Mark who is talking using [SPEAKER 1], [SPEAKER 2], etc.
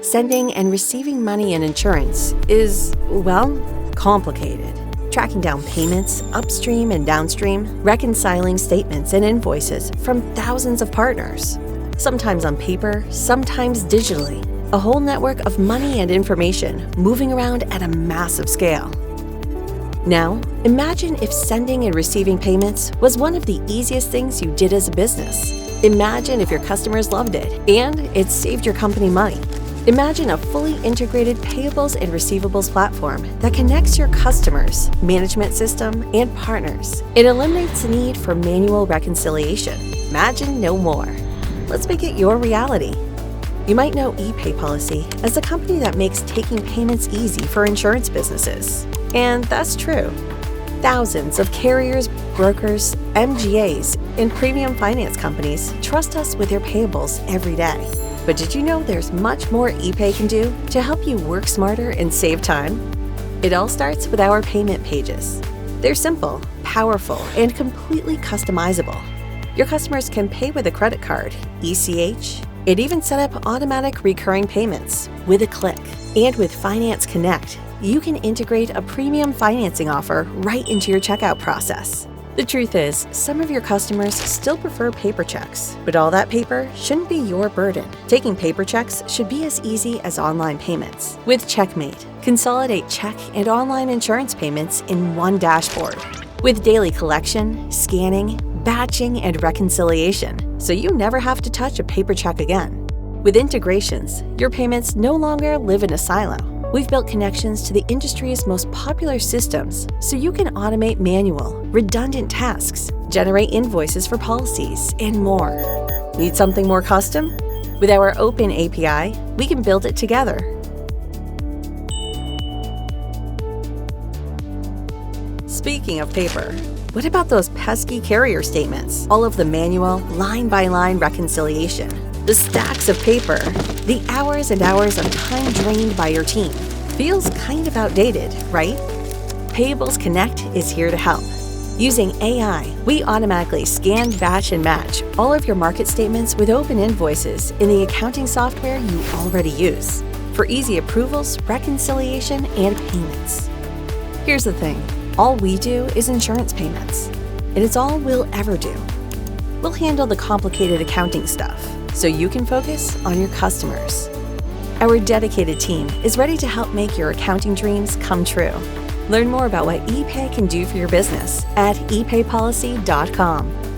[SPEAKER 1] sending and receiving money in insurance is, well, complicated. Tracking down payments upstream and downstream, reconciling statements and invoices from thousands of partners, sometimes on paper, sometimes digitally. A whole network of money and information moving around at a massive scale. Now, imagine if sending and receiving payments was one of the easiest things you did as a business. Imagine if your customers loved it and it saved your company money. Imagine a fully integrated payables and receivables platform that connects your customers, management system, and partners. It eliminates the need for manual reconciliation. Imagine no more. Let's make it your reality. You might know ePayPolicy as a company that makes taking payments easy for insurance businesses. And that's true. Thousands of carriers, brokers, MGAs, and premium finance companies trust us with their payables every day. But did you know there's much more ePay can do to help you work smarter and save time? It all starts with our payment pages. They're simple, powerful, and completely customizable. Your customers can pay with a credit card, ACH, and even set up automatic recurring payments with a click. And with Finance Connect, you can integrate a premium financing offer right into your checkout process. The truth is, some of your customers still prefer paper checks, but all that paper shouldn't be your burden. Taking paper checks should be as easy as online payments. With Checkmate, consolidate check and online insurance payments in one dashboard. With daily collection, scanning, batching, and reconciliation, so you never have to touch a paper check again. With integrations, your payments no longer live in a silo. We've built connections to the industry's most popular systems so you can automate manual, redundant tasks, generate invoices for policies, and more. Need something more custom? With our open API, we can build it together. Speaking of paper, what about those pesky carrier statements? All of the manual, line-by-line reconciliation, the stacks of paper, the hours and hours of time drained by your team. Feels kind of outdated, right? Payables Connect is here to help. Using AI, we automatically scan, batch, and match all of your market statements with open invoices in the accounting software you already use for easy approvals, reconciliation, and payments. Here's the thing, all we do is insurance payments, and it's all we'll ever do. We'll handle the complicated accounting stuff, so you can focus on your customers. Our dedicated team is ready to help make your accounting dreams come true. Learn more about what ePay can do for your business at ePayPolicy.com.